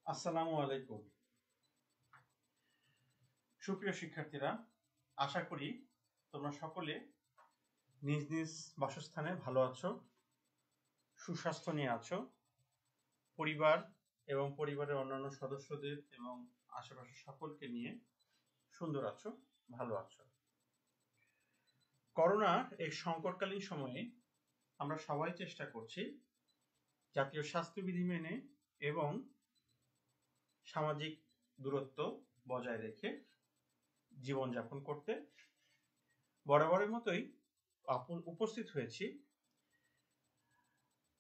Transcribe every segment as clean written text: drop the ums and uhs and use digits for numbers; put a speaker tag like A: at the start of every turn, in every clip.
A: আসসালামু আলাইকুম। সুপ্রিয় শিক্ষার্থীরা, আশা করি তোমরা সকলে নিজ নিজ বাসস্থানে ভালো আছো, সুস্বাস্থ্য নিয়ে আছো, পরিবার এবং পরিবারের অন্যান্য সদস্যদের এবং আশেপাশের সকলকে নিয়ে সুন্দর আছো, ভালো আছো। করোনার এই সংকটকালীন সময়ে আমরা সবাই চেষ্টা করছি জাতীয় স্বাস্থ্যবিধি মেনে এবং সামাজিক দূরত্ব বজায় রেখে জীবনযাপন করতে। বরাবরের মতোই উপস্থিত হয়েছি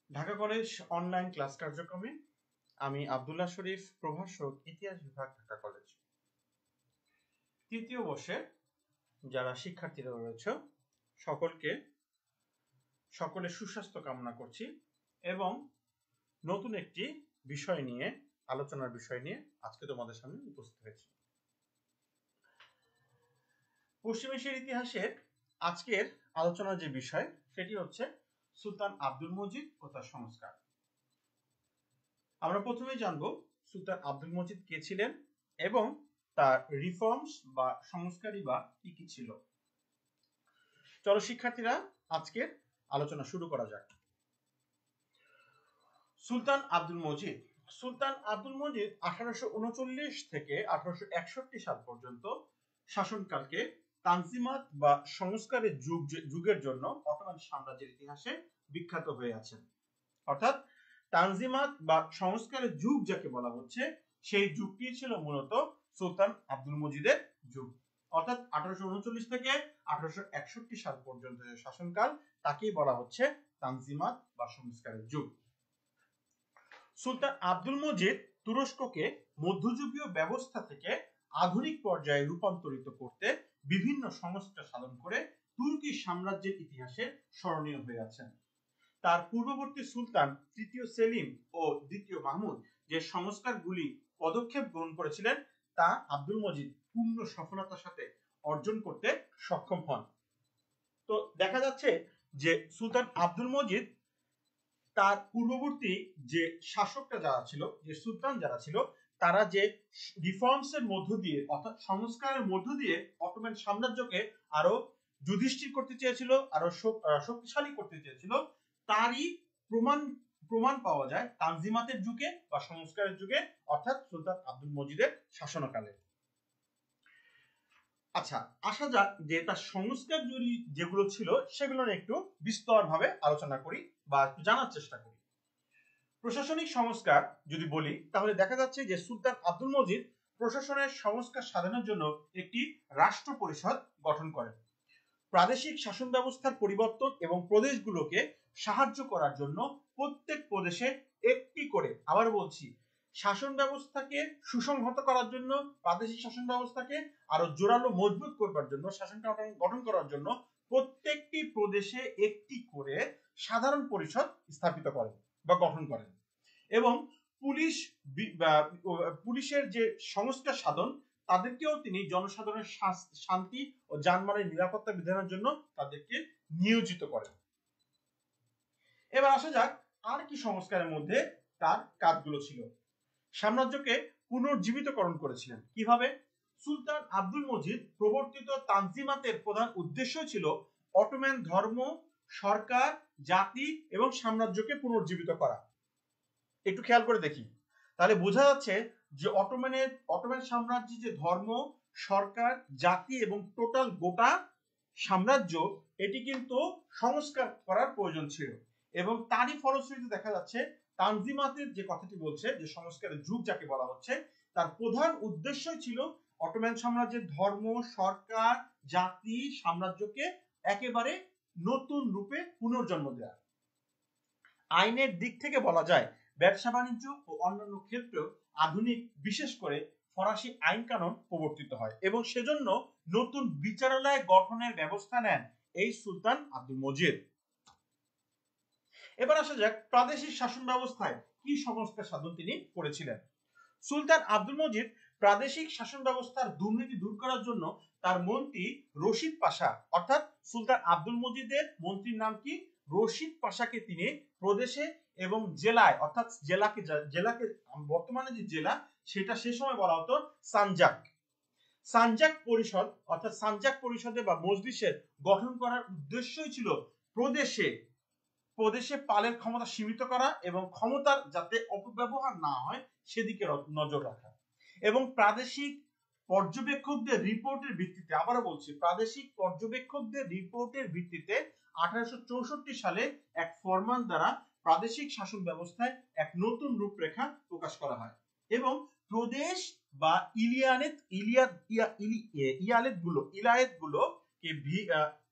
A: ঢাকা কলেজ অনলাইন ক্লাস কার্যক্রমে। আমি আব্দুল্লাহ শরীফ, প্রভাষক, ইতিহাস বিভাগ, ঢাকা কলেজ। তৃতীয় বর্ষে যারা শিক্ষার্থীরা রয়েছে সকলের সুস্বাস্থ্য কামনা করছি এবং নতুন একটি আলোচনার বিষয় নিয়ে আজকে তোমাদের সামনে উপস্থিত হয়েছি। পশ্চিম এশিয়ার ইতিহাসের আজকের আলোচনার যে বিষয় সেটি হচ্ছে সুলতান আব্দুল মজিদ ও তার সংস্কার। আমরা প্রথমেই জানবো সুলতান আব্দুল মজিদ কে ছিলেন এবং তার রিফর্মস বা সংস্কারই বা কি কি ছিল। চলো শিক্ষার্থীরা আজকের আলোচনা শুরু করা যাক। সুলতান আব্দুল মজিদ 1839 থেকে 1861 সাল পর্যন্ত শাসনকালকে তানজিমাত বা সংস্কারের যুগের জন্য অটোমান সাম্রাজ্যের ইতিহাসে বিখ্যাত হয়ে আছেন। অর্থাৎ তানজিমাত বা সংস্কারের যুগ যাকে বলা হচ্ছে সেই যুগটি ছিল মূলত সুলতান আব্দুল মজিদের যুগ। অর্থাৎ 1839 থেকে 1861 সাল পর্যন্ত যে শাসনকাল তাকেই বলা হচ্ছে তানজিমাত বা সংস্কারের যুগ। সুলতান আব্দুল মজিদ তুরস্ককে মধ্যযুগীয় ব্যবস্থা থেকে আধুনিক পর্যায়ে রূপান্তরিত করতে বিভিন্ন সংস্কার সাধন করে তুর্কি সাম্রাজ্যের ইতিহাসে স্মরণীয় হয়ে আছেন। তার পূর্ববর্তী সুলতান তৃতীয় সেলিম ও দ্বিতীয় মাহমুদ যে সংস্কারগুলি পদক্ষেপ গ্রহণ করেছিলেন তা আব্দুল মজিদ পূর্ণ সফলতার সাথে অর্জন করতে সক্ষম হন। তো দেখা যাচ্ছে যে সুলতান আব্দুল মজিদ তার পূর্ববর্তী যে শাসকরা যারা ছিল, যে সুলতান যারা ছিল, তারা যে রিফর্মস এর মধ্য দিয়ে অর্থাৎ সংস্কারের মধ্য দিয়ে অটোমান সাম্রাজ্যকে আরো যুধিষ্ঠির করতে চেয়েছিল, আরো শক্তিশালী করতে চেয়েছিল, তারই প্রমাণ পাওয়া যায় তানজিমাতের যুগে বা সংস্কারের যুগে, অর্থাৎ সুলতান আব্দুল মজিদের শাসনকালে। আচ্ছা, আসা যাক যে তার সংস্কার যেগুলো ছিল সেগুলো নিয়ে একটু বিস্তরভাবে আলোচনা করি বা একটু জানার চেষ্টা করি। প্রশাসনিক সংস্কার যদি বলি তাহলে দেখা যাচ্ছে যে সুলতান আব্দুল মজিদ প্রশাসনের সংস্কার সাধনের জন্য একটি রাষ্ট্র পরিষদ গঠন করেন। প্রাদেশিক শাসন ব্যবস্থার পরিবর্তন এবং প্রদেশগুলোকে সাহায্য করার জন্য প্রত্যেক প্রদেশে একটি করে, আবার বলছি, শাসন ব্যবস্থাকে সুসংহত করার জন্য, প্রাদেশিক শাসন ব্যবস্থাকে আরো জোরালো মজবুত করবার জন্য, শাসন গঠন করার জন্য প্রত্যেকটি প্রদেশে একটি করে সাধারণ পরিষদ স্থাপিত করেন বা গঠন করেন এবং পুলিশের যে সংস্কার সাধন তাদেরকেও তিনি জনসাধারণের শান্তি ও যানবাহনের নিরাপত্তা বিধানের জন্য তাদেরকে নিয়োজিত করেন। এবার আসা যাক আর কি সংস্কারের মধ্যে তার কাজগুলো ছিল। সাম্রাজ্যকে পুনর্জীবিতকরণ করেছিলেন কিভাবে? সুলতান আব্দুল মজিদ প্রবর্তিত তানজিমাতের প্রধান উদ্দেশ্য ছিল অটোমান ধর্ম, সরকার, জাতি এবং সাম্রাজ্যকে পুনর্জীবিত করা। একটু খেয়াল করে দেখি, তাহলে বোঝা যাচ্ছে যে অটোমান সাম্রাজ্যের যে ধর্ম, সরকার, জাতি এবং টোটাল গোটা সাম্রাজ্য, এটি কিন্তু সংস্কার করার প্রয়োজন ছিল এবং তারই ফলশ্রুতিতে দেখা যাচ্ছে তানজিমাতের যে কথাটি বলছে যে সংস্কারের যুগ যাকে বলা হচ্ছে, তার প্রধান উদ্দেশ্যই ছিল অটোমান সাম্রাজ্যের ধর্ম, সরকার, জাতি, সাম্রাজ্যকে একেবারে নতুন রূপে পুনর্জন্ম দেওয়া। আইনের দিক থেকে বলা যায় ব্যবসা বাণিজ্য ও অন্যান্য ক্ষেত্রেও আধুনিক, বিশেষ করে ফরাসি আইন কানুন প্রবর্তিত হয় এবং সেজন্য নতুন বিচারালয় গঠনের ব্যবস্থা নেন এই সুলতান আব্দুল মজিদ। এবার আসা যাক প্রাদেশিক শাসন ব্যবস্থায় কি সংস্কার সাধন তিনি করেছিলেন। সুলতান আব্দুল মজিদ প্রাদেশিক শাসন ব্যবস্থার দুর্নীতি দূর করার জন্য তার মন্ত্রী রশিদ পাশা, অর্থাৎ সুলতান আব্দুল মজিদের মন্ত্রীর নাম কি? রশিদ পাশাকে তিনি প্রদেশে এবং জেলায়, অর্থাৎ জেলাকে বর্তমানে যে জেলা সেটা সে সময় বলা হতো সানজাক। সানজাক পরিষদ অর্থাৎ সানজাক পরিষদে বা মজলিসের গঠন করার উদ্দেশ্যই ছিল প্রদেশে পালের ক্ষমতা সীমিত করা এবং ক্ষমতার যাতে অপব্যবহার না হয় সেদিকে নজর রাখা, এবং প্রাদেশিক পর্যবেক্ষকদের রিপোর্টের ভিত্তিতে, আবারও বলছি, প্রাদেশিক পর্যবেক্ষকদের রিপোর্টের ভিত্তিতে 1864 সালে এক ফরমান দ্বারা প্রাদেশিক শাসন ব্যবস্থায় এক নতুন রূপরেখা প্রকাশ করা হয় এবং প্রদেশ বা ইলায়েত গুলোকে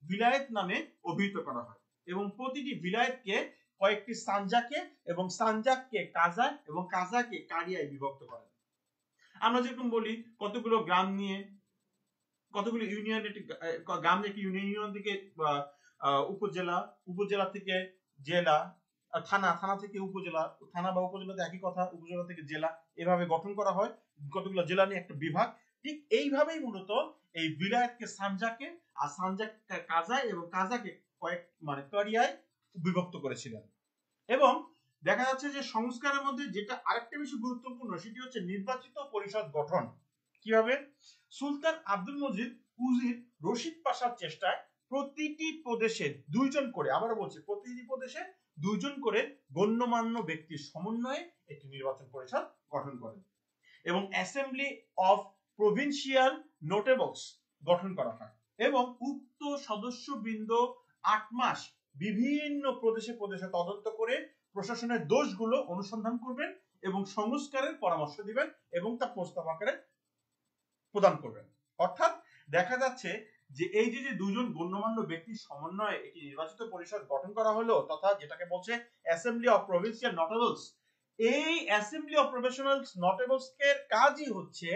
A: বিলায়েত নামে অভিহিত করা হয় এবং প্রতিটি বিলায়েতকে কয়েকটি সানজাকে এবং সানজাককে কাজা এবং কাজাকে কারিয়ায় বিভক্ত করেন। আমরা যেরকম বলি কতগুলো গ্রাম নিয়ে, কতগুলো ইউনিয়ন, গ্রাম থেকে ইউনিয়ন থেকে উপজেলা, উপজেলা থেকে জেলা, থানা, থানা থেকে উপজেলা, থানা বা উপজেলাতে একই কথা, উপজেলা থেকে জেলা, এভাবে গঠন করা হয়। কতগুলো জেলা নিয়ে একটা বিভাগ। ঠিক এইভাবেই মূলত এই বিলায়েতকে সানজাকে আর সানজাককে কাজায় এবং কাজাকে কারিয়ায় বিভক্ত করেছিলেন। এবং দেখা যাচ্ছে যে সংস্কারের মধ্যে যেটা আরেকটা বেশি গুরুত্বপূর্ণ সেটি হচ্ছে নির্বাচিত পরিষদ গঠন। কিভাবে? সুলতান আব্দুল মজিদ উজির রশিদ পাশার চেষ্টায় প্রতিটি প্রদেশে দুইজন করে, আবারও বলছি, প্রতিটি প্রদেশে দুইজন করে গণ্যমান্য ব্যক্তির সমন্বয়ে একটি নির্বাচন পরিষদ গঠন করেন এবং অ্যাসেম্বলি অফ প্রভিন্সিয়াল নোটেবলস গঠন করা হয় এবং উক্ত সদস্যবৃন্দ 8 মাস বিভিন্ন প্রদেশে প্রদেশে তদন্ত করে প্রশাসনের দোষগুলো অনুসন্ধান করবেন এবং সংস্কারের পরামর্শ দিবেন এবং তা প্রস্তাব আকারে প্রদান করবেন। অর্থাৎ দেখা যাচ্ছে যে এই যে দুজন গণ্যমান্য ব্যক্তির সমন্বয়ে একটি নির্বাচিত পরিষদ গঠন করা হলো, তথা যেটাকে বলছে অ্যাসেম্বলি অফ প্রভিন্সিয়াল নোটেবলস, এই অ্যাসেম্বলি অফ প্রভিন্সিয়াল নোটেবলস এর কাজই হচ্ছে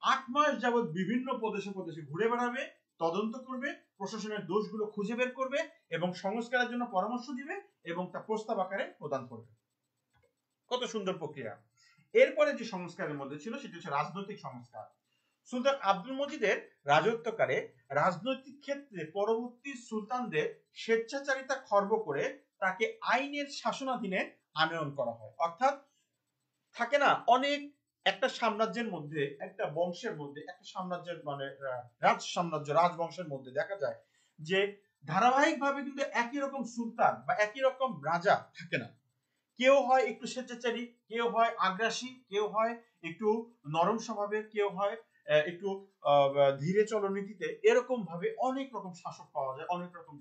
A: 8 মাস যাবত বিভিন্ন প্রদেশে প্রদেশে ঘুরে বেড়াবে, তদন্ত করবে, প্রশাসনের দোষগুলো খুঁজে বের করবে এবং সংস্কারের জন্য পরামর্শ দিবে এবং তা প্রস্তাব আকারে প্রদান করবে। কত সুন্দর প্রক্রিয়া। এরপরে যে সংস্কারের মধ্যে ছিল সেটি হচ্ছে রাজনৈতিক সংস্কার। সুলতান আব্দুল মজিদের রাজত্বকালে রাজনৈতিক ক্ষেত্রে পরবর্তী সুলতানদের স্বেচ্ছাচারিতা খর্ব করে তাকে আইনের শাসনাধীনে আনয়ন করা হয়। অর্থাৎ থাকে না অনেক, একটা সাম্রাজ্যের মধ্যে, একটা বংশের মধ্যে, একটা সাম্রাজ্যের রাজবংশের মধ্যে দেখা যায় যে ধারাবাহিকভাবে কিন্তু একই রকম সুলতান বা একই রকম রাজা থাকে না। কেউ হয় একটু স্বেচ্ছাচারী, কেউ হয় আগ্রাসী, কেউ হয় একটু নরম স্বভাবের, কেউ হয় একটু ধীরে চলনীতিতে, এরকম ভাবে অনেক রকম শাসক পাওয়া যায়, অনেক রকম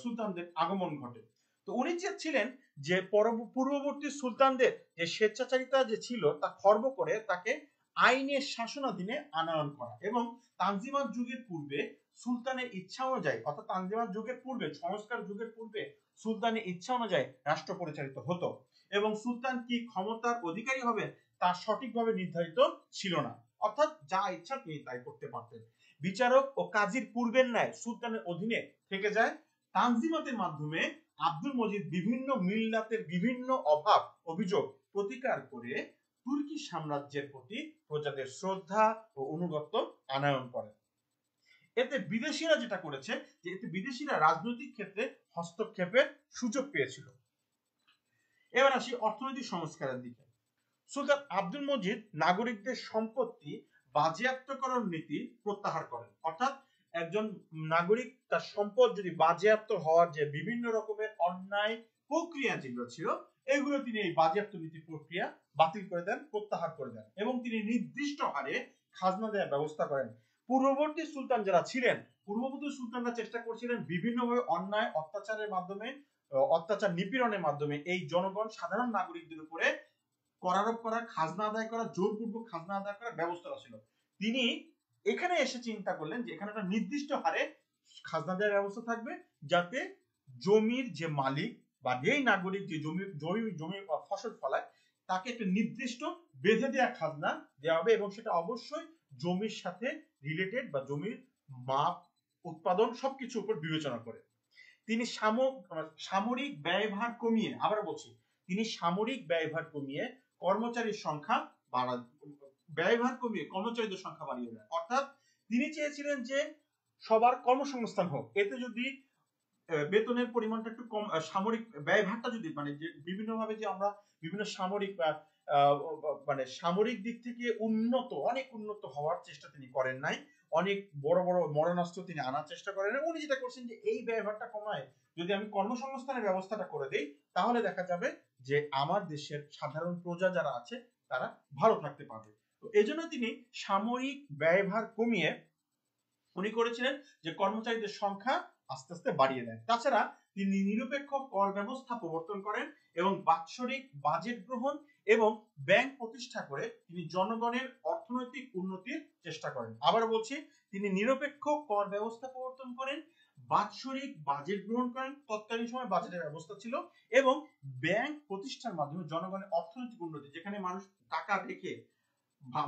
A: সুলতানদের আগমন ঘটে। তো উনি চেয়েছিলেন যে পূর্ববর্তী সুলতানদের যে স্বেচ্ছাচারিতা যে ছিল তা খর্ব করে তাকে আইনের শাসনাধীনে আনয়ন করা এবং তানজিমাত যুগের পূর্বে সুলতানের ইচ্ছা অনুযায়ী, অর্থাৎ তানজিমাত যুগের পূর্বে, সংস্কার যুগের পূর্বে সুলতানের ইচ্ছা অনুযায়ী রাষ্ট্র পরিচালিত হতো এবং সুলতান কি ক্ষমতার অধিকারী হবেন তা সঠিকভাবে নির্ধারিত ছিল না, অর্থাৎ যা ইচ্ছা তিনি তাই করতে পারতেন। বিচারক ও কাজীর পূর্বের ন্যায় সুলতানের অধীনে থেকে যায়। তানজিমাতের মাধ্যমে আব্দুল মজিদ বিভিন্ন মিল্লাতের বিভিন্ন অভাব অভিযোগ প্রতিকার করে তুর্কি সাম্রাজ্যের প্রতি প্রজাদের শ্রদ্ধা ও অনুগত্য আনয়ন করেন। এতে বিদেশিরা যেটা করেছে যে এতে বিদেশিরা রাজনৈতিক ক্ষেত্রে হস্তক্ষেপের সুযোগ পেয়েছিল। এবার আসি অর্থনৈতিক সংস্কারের দিকে। সুলতান আব্দুল মজিদ নাগরিকদের সম্পত্তি বাজেয়াপ্তকরণ নীতি প্রত্যাহার করেন। অর্থাৎ একজন নাগরিক তার সম্পদ যদি বাজেয়াপ্ত হওয়ার যে বিভিন্ন রকমের অন্যায় প্রক্রিয়া যেগুলো ছিল এগুলো তিনি এই বাজেয়াপ্ত নীতি প্রক্রিয়া বাতিল করে দেন, প্রত্যাহার করে দেন এবং তিনি নির্দিষ্ট হারে খাজনা দেওয়ার ব্যবস্থা করেন। পূর্ববর্তী সুলতান যারা ছিলেন, পূর্ববর্তী সুলতানরা চেষ্টা করছিলেন বিভিন্নভাবে অন্যায় অত্যাচারের মাধ্যমে, অত্যাচার নিপীড়নের মাধ্যমে এই জনগণ সাধারণ নাগরিকদের উপরে করারোপ করা, খাজনা আদায় করা, জোরপূর্বক খাজনা আদায় করার ব্যবস্থা ছিল। তিনি এখানে এসে চিন্তা করলেন যে এখানে একটা নির্দিষ্ট হারে খাজনা দেওয়ার ব্যবস্থা থাকবে যাতে জমির যে মালিক বা যেই নাগরিক যে জমি ফসল ফলায় তাকে একটা নির্দিষ্ট বেঁধে দেওয়া খাজনা দেওয়া হবে এবং সেটা অবশ্যই জমির সাথে রিলেটেড বা জমির মাপ, উৎপাদন সবকিছু উপর বিবেচনা করে। তিনি সামরিক ব্যয়ভার কমিয়ে, আবার বলছি, তিনি সামরিক ব্যয়ভার কমিয়ে কর্মচারীর সংখ্যা কর্মচারীদের সংখ্যা বাড়িয়ে দেন। অর্থাৎ তিনি চেয়েছিলেন যে সবার কর্মসংস্থান হোক। এতে যদি বেতনের পরিমাণটা একটু কম, সামরিক ব্যয়ভারটা যদি মানে যে বিভিন্নভাবে যে আমরা বিভিন্ন সামরিক মানে সামরিক দিক থেকে অনেক উন্নত হওয়ার চেষ্টা তিনি করেন নাই, অনেক বড় বড় মরণাস্ত্র তিনি আনার চেষ্টা করেন নাই। উনি যেটা করছেন যে এই ব্যয়ভারটা কমায় যদি আমি কর্মসংস্থানের ব্যবস্থাটা করে দেই, তাহলে দেখা যাবে যে আমার দেশের সাধারণ প্রজা যারা আছে তারা ভালো থাকতে পারবে। তো এই জন্য তিনি সামরিক ব্যয়ভার কমিয়ে উনি করেছিলেন যে কর্মচারীদের সংখ্যা আস্তে আস্তে বাড়িয়ে দেন। তাছাড়া তিনি নিরপেক্ষ কর ব্যবস্থা প্রবর্তন করেন এবং বাৎসরিক বাজেট গ্রহণ এবং ব্যাংক প্রতিষ্ঠা করে তিনি জনগণের অর্থনৈতিক উন্নতির চেষ্টা করেন। আবার বলছি, তিনি নিরপেক্ষ কর ব্যবস্থা প্রবর্তন করেন, বাৎসরিক বাজেট গ্রহণ করেন, তৎকালীন সময় বাজেটের ব্যবস্থা ছিল, এবং ব্যাংক প্রতিষ্ঠার মাধ্যমে জনগণের অর্থনৈতিক উন্নতি, যেখানে মানুষ টাকা রেখে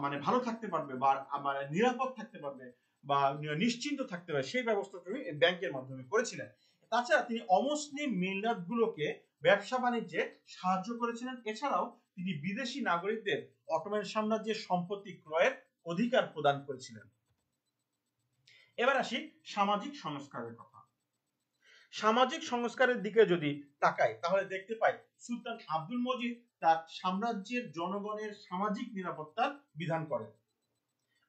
A: মানে ভালো থাকতে পারবে বা মানে নিরাপদ থাকতে পারবে বা নিশ্চিন্ত থাকতে পারবে, সেই ব্যবস্থা তিনি ব্যাংকের মাধ্যমে করেছিলেন। তাছাড়া তিনি অমুসলিম মিল্লাত গুলোকে ব্যবসা বাণিজ্যে সাহায্য করেছিলেন। এছাড়াও তিনি বিদেশি নাগরিকদের অটোমান সাম্রাজ্যের সম্পত্তি ক্রয়ের অধিকার প্রদান করেছিলেন। এবার আসি সামাজিক সংস্কারের কথা। সামাজিক সংস্কারের দিকে যদি তাকাই তাহলে দেখতে পাই সুলতান আব্দুল মজিদ তার সাম্রাজ্যের জনগণের সামাজিক নিরাপত্তার বিধান করেন।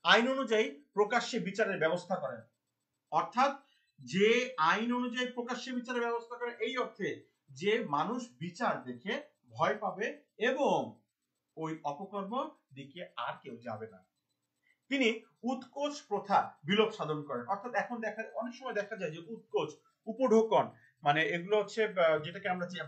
A: আইন অনুযায়ী প্রকাশ্যে বিচারের ব্যবস্থা করেন। অর্থাৎ যে আইন অনুযায়ী প্রকাশ্যে বিচারের ব্যবস্থা করে এই অর্থে যে মানুষ বিচার দেখে ভয় পাবে এবং ওই অপকর্ম দিকে আর কেউ যাবে না। তিনি উৎকোচ প্রথা বিলোপ সাধন করেন। অর্থাৎ এখন অনেক সময় দেখা যায় যে উৎকোচ, উপঢৌকন, মানে এগুলো হচ্ছে যেটাকে আমরা যে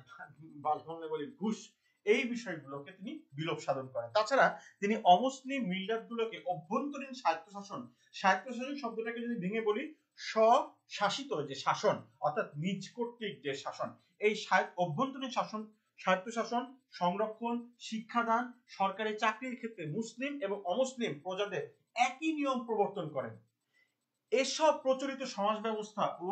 A: বাংলায় বলি ঘুষ, এই বিষয়গুলোকে তিনি বিলোপ সাধন করেন। তাছাড়া তিনি অমুসলিম মিল্লাত গুলোকে অভ্যন্তরীণ স্বায়ত্তশাসন, স্বায়ত্তশাসন শব্দটাকে যদি ভেঙে বলি স্বশাসিত যে শাসন, অর্থাৎ নিজ কর্তৃক যে শাসন, এই অভ্যন্তরীণ শাসন, স্বায়ত্তশাসন, সংরক্ষণ, শিক্ষাদান, সরকারি চাকরির ক্ষেত্রে মুসলিম এবং অমুসলিম প্রজাদের একই নিয়ম প্রবর্তন করেন। এসব প্রচলিত সমাজ ব্যবস্থা ও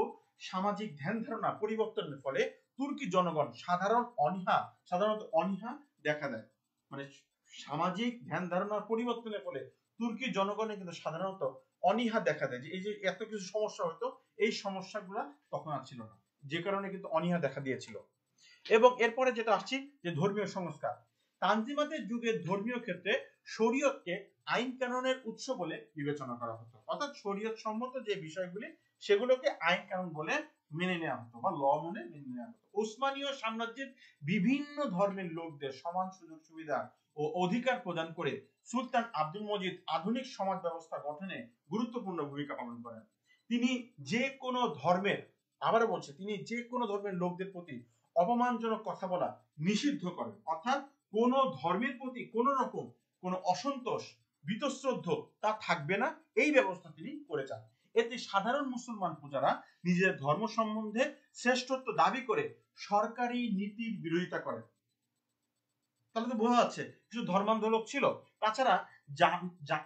A: সামাজিক ধ্যান ধারণা পরিবর্তনের ফলে তুর্কি জনগণ সাধারণত অনীহা দেখা দেয়। মানে সামাজিক ধ্যান ধারণার পরিবর্তনের ফলে তুর্কি জনগণের কিন্তু সাধারণত অনীহা দেখা দেয়, যে এই যে এত কিছু সমস্যা হতো, এই সমস্যাগুলো তখন আর ছিল না, যে কারণে কিন্তু অনীহা দেখা দিয়েছিল। এবং এরপরে যেটা আসছি যে ধর্মীয় সংস্কার। তানজিমাতের যুগে ধর্মীয় ক্ষেত্রে শরীয়তকে আইন কানুনের উৎস বলে বিবেচনা করা হতো। অর্থাৎ শরীয়ত সম্মত যে বিষয়গুলি সেগুলোকে আইন কানুন বলে মেনে নেওয়া হতো বা ল মনে মেনে নেওয়া হতো। উসমানীয় সাম্রাজ্যের বিভিন্ন ধর্মের লোকদের সমান সুযোগ সুবিধা ও অধিকার প্রদান করে সুলতান আব্দুল মজিদ আধুনিক সমাজ ব্যবস্থা গঠনে গুরুত্বপূর্ণ ভূমিকা পালন করেন। তিনি যে কোনো ধর্মের, আবারও বলছে, তিনি যে কোনো ধর্মের লোকদের প্রতি অপমানজনক কথা বলা নিষিদ্ধ করেন। অর্থাৎ কোন ধর্মের প্রতি কোন রকম কোন অসন্তোষ, বীতশ্রদ্ধ তা থাকবে না, এই ব্যবস্থা তিনি করে যান। এতে সাধারণ মুসলমান প্রজারা নিজের ধর্ম সম্বন্ধে শ্রেষ্ঠত্ব দাবি করে সরকারি নীতির বিরোধিতা করেন। তাহলে তো বোঝা যাচ্ছে কিছু ধর্মান্ধ লোক ছিল। তাছাড়া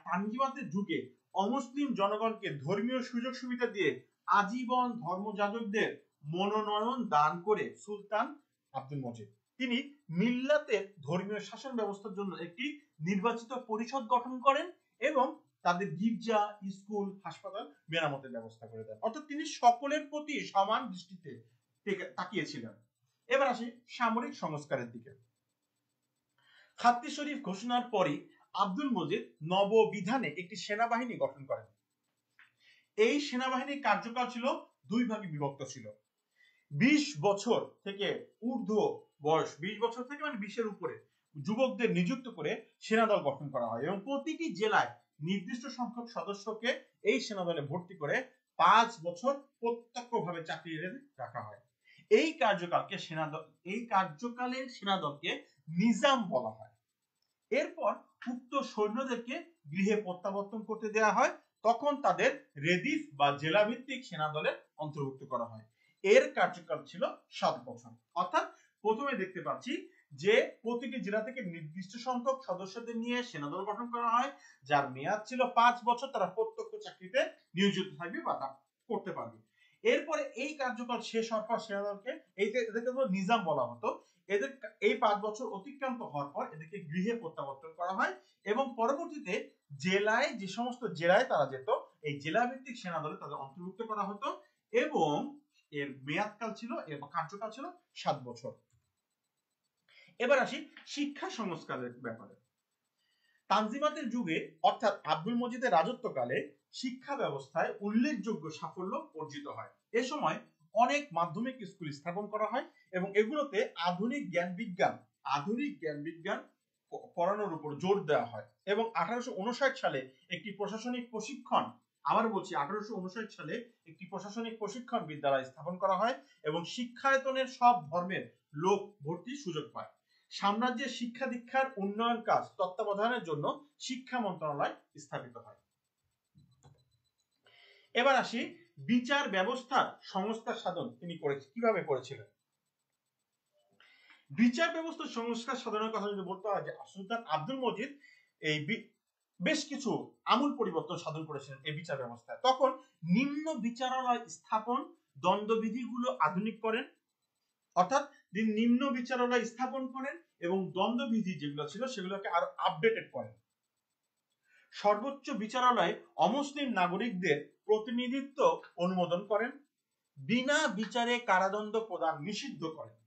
A: তানজিমাতের যুগে অমুসলিম জনগণকে ধর্মীয় সুযোগ সুবিধা দিয়ে আজীবন ধর্মযাজকদের মনোনয়ন দান করে সুলতান আব্দুল মজিদ তিনি মিল্লাতের ধর্মীয় শাসন ব্যবস্থার জন্য একটি নির্বাচিত পরিষদ গঠন করেন এবং তাদের গির্জা, স্কুল, হাসপাতাল মেরামতের ব্যবস্থা করে দেন। অর্থাৎ তিনি সকলের প্রতি সমান দৃষ্টিতে তাকিয়েছিলেন। এবার আসি সামরিক সংস্কারের দিকে। খাত্তি শরীফ ঘোষণার পরই আব্দুল মজিদ নববিধানে একটি সেনাবাহিনী গঠন করেন। এই সেনাবাহিনীর কার্যকাল ছিল দুই ভাগে বিভক্ত ছিল। 20 বছর থেকে ঊর্ধ্ব বয়স, 20 বছর থেকে মানে 20-এর উপরে যুবকদের নিযুক্ত করে সেনাদল গঠন করা হয় এবং প্রতিটি জেলায় নির্দিষ্ট সংখ্যক সদস্যকে এই সেনাদলে ভর্তি করে 5 বছর প্রত্যক্ষভাবে চাকরি রাখা হয়। এই কার্যকালের সেনাদলকে নিজাম বলা হয়। এরপর উক্ত সৈন্যদেরকে গৃহে প্রত্যাবর্তন করতে দেওয়া হয়, তখন তাদের রেদিফ বা জেলা ভিত্তিক সেনাদলে অন্তর্ভুক্ত করা হয়। এর কার্যকাল ছিল 7 বছর। অর্থাৎ প্রথমে দেখতে পাচ্ছি যে প্রতিটি জেলা থেকে নির্দিষ্ট সংখ্যক সদস্যদের নিয়ে সেনাদল গঠন করা হয়, যার মেয়াদ ছিল 5 বছর। তারা প্রত্যক্ষ চাকরিতে নিয়োজিত থাকবে বা তা করতে পারবে। এরপরে এই কার্যকাল শেষ হওয়ার পর সেনাদলকে এদেরকে নিজাম বলা হতো। এদের এই 5 বছর অতিক্রান্ত হওয়ার পর এদেরকে গৃহে প্রত্যাবর্তন করা হয় এবং পরবর্তীতে জেলায়, যে সমস্ত জেলায় তারা যেত, এই জেলা ভিত্তিক সেনাদলে তাদের অন্তর্ভুক্ত করা হতো এবং এর মেয়াদকাল ছিল, এর কার্যকাল ছিল 7 বছর। এবার আসি শিক্ষা সংস্কারের ব্যাপারে। তানজিমাতের যুগে অর্থাৎ আব্দুল মজিদের রাজত্বকালে শিক্ষা ব্যবস্থায় উল্লেখযোগ্য সাফল্য অর্জিত হয়। এ সময় অনেক মাধ্যমিক স্কুল স্থাপন করা হয় এবং এগুলোতে আধুনিক জ্ঞান বিজ্ঞান পড়ানোর উপর জোর দেওয়া হয় এবং 1859 সালে একটি প্রশাসনিক প্রশিক্ষণ, আবার বলছি 1859 সালে একটি প্রশাসনিক প্রশিক্ষণ বিদ্যালয় স্থাপন করা হয় এবং শিক্ষায়তনের সব ধর্মের লোক ভর্তির সুযোগ পায়। সাম্রাজ্যের শিক্ষা দীক্ষার উন্নয়ন কাজ তত্ত্বাবধানের জন্য শিক্ষা মন্ত্রণালয় স্থাপিত হয়। এবার আসি বিচার ব্যবস্থার সংস্কার সাধন তিনি কিভাবে করেছিলেন। বিচার ব্যবস্থার সংস্কার সাধনের কথা যদি বলতে হয় যে সুলতান আব্দুল মজিদ এই বেশ কিছু আমূল পরিবর্তন সাধন করেছিলেন এই বিচার ব্যবস্থায়। তখন নিম্ন বিচারালয় স্থাপন, দ্বন্দ্ববিধিগুলো আধুনিক করেন, অর্থাৎ তিনি নিম্ন বিচারালয় স্থাপন করেন এবং দ্বন্দ্ববিধি যেগুলো ছিল সেগুলোকে আরো আপডেটেড করেন। সর্বোচ্চ বিচারালয়ে অমুসলিম নাগরিকদের প্রতিনিধিত্ব অনুমোদন করেন, বিনা বিচারে কারাদণ্ড প্রদান নিষিদ্ধ করেন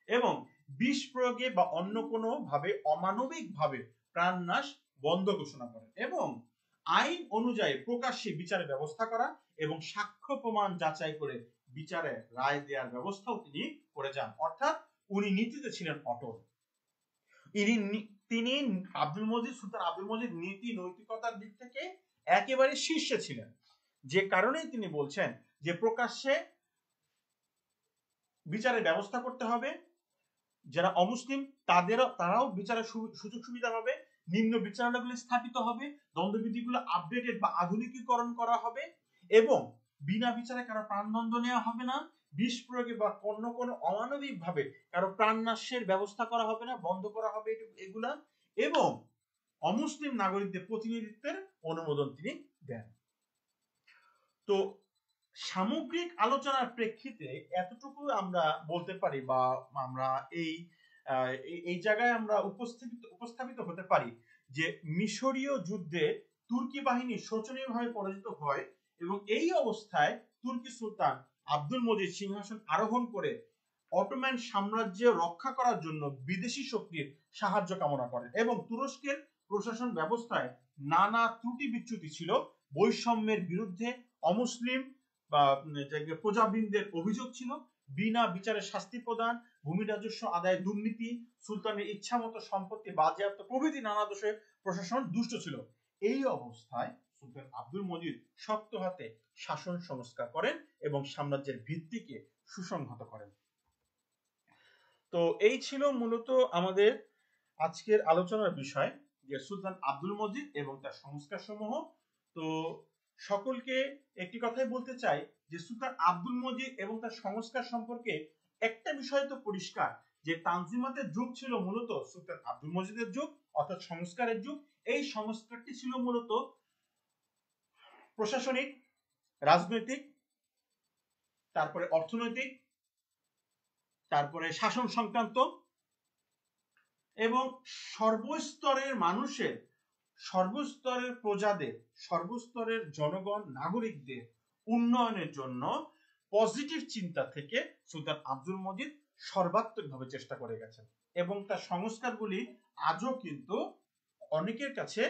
A: এবং বিষ প্রয়োগে বা অন্য কোনো ভাবে অমানবিক ভাবে প্রাণনাশ বন্ধ ঘোষণা করেন এবং আইন অনুযায়ী প্রকাশ্যে বিচারের ব্যবস্থা করা এবং সাক্ষ্য প্রমাণ যাচাই করে বিচারে রায় দেওয়ার ব্যবস্থাও তিনি করে যান। অর্থাৎ উনি নীতিতে ছিলেন অটল। তিনি সুলতান আব্দুল মজিদ নীতি নৈতিকতার দিক থেকে একেবারে শীর্ষে ছিলেন, যে কারণেই তিনি বলছেন যে প্রকাশ্যে বিচারের ব্যবস্থা করতে হবে, যারা অমুসলিম তারাও বিচারের সুযোগ সুবিধা পাবে, নিম্ন বিচারালয়গুলো স্থাপিত হবে, দ্বন্দ্ববিধিগুলো আপডেটেড বা আধুনিকীকরণ করা হবে এবং বিনা বিচারে কারো প্রাণদণ্ড নেওয়া হবে না, বিষ প্রয়োগে বা অন্য কোনো অমানবিক ভাবে কারো প্রাণনাশের ব্যবস্থা করা হবে না, বন্ধ করা হবে এগুলা, এবং অমুসলিম নাগরিকদের প্রতিনিধিত্বের অনুমোদন তিনি দেন। তো সামগ্রিক আলোচনার প্রেক্ষিতে এতটুকু আমরা বলতে পারি বা আমরা এই জায়গায় আমরা উপস্থাপিত হতে পারি যে মিশরীয় যুদ্ধে তুর্কি বাহিনী শোচনীয়ভাবে পরাজিত হয় এবং এই অবস্থায় তুর্কি সুলতান আব্দুল মজিদ সিংহাসন আরোহণ করে অটোম্যান সাম্রাজ্য রক্ষা করার জন্য বিদেশি শক্তির সাহায্য কামনা করেন এবং তুরস্কের প্রশাসন ব্যবস্থায় নানা ত্রুটি বিচ্যুতি ছিল, বৈষম্যের বিরুদ্ধে অমুসলিম বা প্রজাবৃন্দের অভিযোগ ছিল, বিনা বিচারে শাস্তি প্রদান, ভূমি রাজস্ব আদায় দুর্নীতি, সুলতানের ইচ্ছা মতো সম্পত্তি বাজেয়াপ্ত প্রভৃতি নানা দোষে প্রশাসন দুষ্ট ছিল। এই অবস্থায় সুলতান আব্দুল মজিদ শক্ত হাতে শাসন সংস্কার করেন এবং সাম্রাজ্যের ভিত্তিকে সুসংহত করেন। তো এই ছিল মূলত আমাদের আজকের আলোচনার বিষয়, যে সুলতান আব্দুল মজিদ এবং তার সংস্কার সমূহ। তো সকলকে একটি কথাই বলতে চাই যে সুলতান আব্দুল মজিদ এবং তার সংস্কার সম্পর্কে একটা বিষয় তো পরিষ্কার, যে তানজিমাতের যুগ ছিল মূলত সুলতান আব্দুল মজিদের যুগ, অর্থাৎ সংস্কারের যুগ। এই সংস্কারটি ছিল মূলত প্রশাসনিক, রাজনৈতিক, তারপরে অর্থনৈতিক, তারপরে শাসন সংক্রান্ত এবং সর্বস্তরের মানুষের, সর্বস্তরের প্রজাদের, সর্বস্তরের জনগণ নাগরিকদের উন্নয়নের জন্য পজিটিভ চিন্তা থেকে সুলতান আব্দুল মজিদ সর্বাত্মকভাবে চেষ্টা করে গেছেন এবং তার সংস্কারগুলি আজও কিন্তু অনেকের কাছে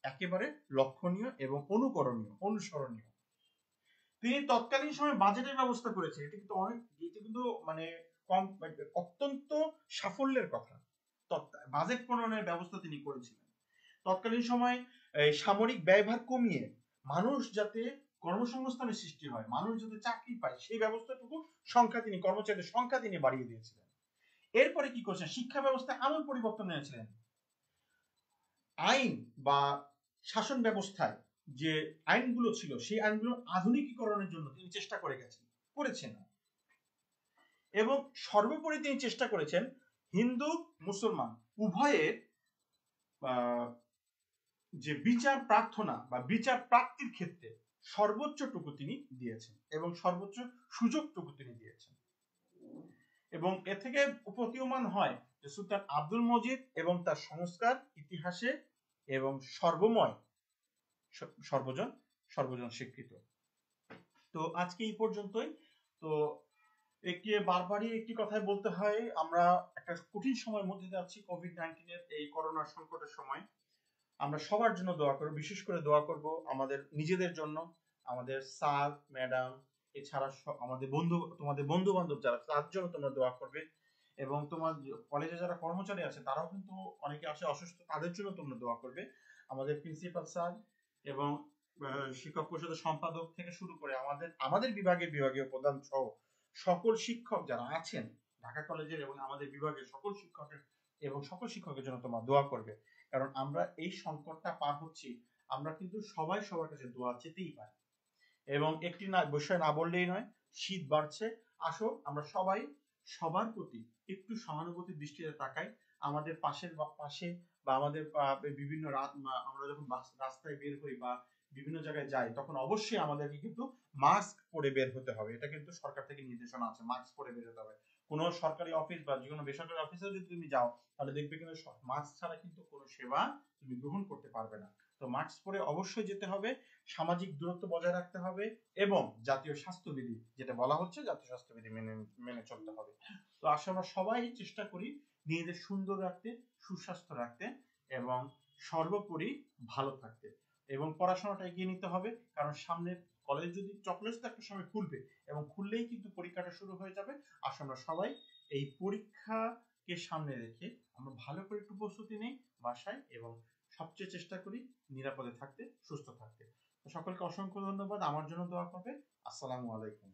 A: একেবারে লক্ষণীয় এবং অনুসরণীয়। তিনি তৎকালীন সময় বাজেটের ব্যবস্থা করেছেন, এটা কিন্তু মানে অত্যন্ত সাফল্যের কথা। বাজেট প্রণয়নের ব্যবস্থা তিনি করেছিলেন। তৎকালীন সময় সামরিক ব্যয়ভার কমিয়ে মানুষ যাতে কর্মসংস্থানের সৃষ্টি হয়, মানুষ যাতে চাকরি পায়, সেই ব্যবস্থাটুকু কর্মচারীদের সংখ্যা তিনি বাড়িয়ে দিয়েছিলেন। এরপরে কি করছেন, শিক্ষা ব্যবস্থায় আমূল পরিবর্তন এনেছিলেন। আইন বা শাসন ব্যবস্থায় যে আইনগুলো ছিল সেই আইনগুলো আধুনিকীকরণের জন্য তিনি চেষ্টা করেছেন এবং সর্বোপরি তিনি চেষ্টা করেছেন হিন্দু মুসলমান উভয়ের যে বিচার প্রার্থনা বা বিচার প্রাপ্তির ক্ষেত্রে সর্বোচ্চটুকু তিনি দিয়েছেন এবং সর্বোচ্চ সুযোগটুকু তিনি দিয়েছেন। এবং এ থেকে প্রতীয়মান হয় যে সুলতান আব্দুল মজিদ এবং তার সংস্কার ইতিহাসে এবং সর্বজন স্বীকৃত। তো আজকে এই পর্যন্তই। তো একে বারবারই একটি কথাই বলতে হয়, আমরা একটা কঠিন সময়ের মধ্যে যাচ্ছি, কোভিড-19 এর এই করোনা সংকটের সময়। আমরা সবার জন্য দোয়া করব, বিশেষ করে দোয়া করব আমাদের নিজেদের জন্য, আমাদের স্যার ম্যাডাম, এছাড়া আমাদের তোমাদের বন্ধু বান্ধব যারা, তার জন্য তোমরা দোয়া করবে। এবং তোমার কলেজে যারা কর্মচারী আছে তারাও কিন্তু অনেকে আছে অসুস্থ, তাদের জন্য তোমরা দোয়া করবে। আমাদের প্রিন্সিপাল স্যার এবং শিক্ষক পরিষদের সম্পাদক থেকে শুরু করে আমাদের বিভাগীয় প্রধান সহ সকল শিক্ষক যারা আছেন ঢাকা কলেজের এবং আমাদের বিভাগের সকল শিক্ষকের জন্য তোমরা দোয়া করবে। কারণ আমরা এই সংকটটা পার হচ্ছি, আমরা কিন্তু সবাই সবার কাছে দোয়া চেতেই পারি। এবং একটি বিষয় না বললেই নয়, শীত বাড়ছে, আসো আমরা সবাই সবার প্রতি একটু সহানুভূতির দৃষ্টিতে তাকাই। আমাদের পাশে বা আমাদের বিভিন্ন রাত আমরা যখন রাস্তায় বের হই বা বিভিন্ন জায়গায় যাই, তখন অবশ্যই আমাদেরকে কিন্তু মাস্ক পরে বের হতে হবে। এটা কিন্তু সরকার থেকে নির্দেশনা আছে, মাস্ক পরে বের হতে হবে। কোনো সরকারি অফিস বা যে কোনো বেসরকারি অফিসে যদি তুমি যাও, তাহলে দেখবে কিন্তু মাস্ক ছাড়া কিন্তু কোনো সেবা তুমি গ্রহণ করতে পারবে না। তো মাস্ক পরে অবশ্যই যেতে হবে, সামাজিক দূরত্ব বজায় রাখতে হবে এবং জাতীয় স্বাস্থ্যবিধি যেটা বলা হচ্ছে, জাতীয় স্বাস্থ্যবিধি মেনে চলতে হবে। তো আসলে আমরা সবাই চেষ্টা করি নিজেদের সুন্দর রাখতে, সুস্বাস্থ্য রাখতে এবং সর্বোপরি ভালো থাকতে। এবং পড়াশোনাটা এগিয়ে নিতে হবে, কারণ সামনে কলেজ কলেজ তো একটা সময় খুলবে এবং খুললেই কিন্তু পরীক্ষাটা শুরু হয়ে যাবে। আসলে আমরা সবাই এই পরীক্ষাকে সামনে রেখে আমরা ভালো করে একটু প্রস্তুতি নেই বাসায় এবং সবচেয়ে চেষ্টা করি নিরাপদে থাকতে, সুস্থ থাকতে। সকলকে অসংখ্য ধন্যবাদ, আমার জন্য দোয়া করবে। আসসালামু আলাইকুম।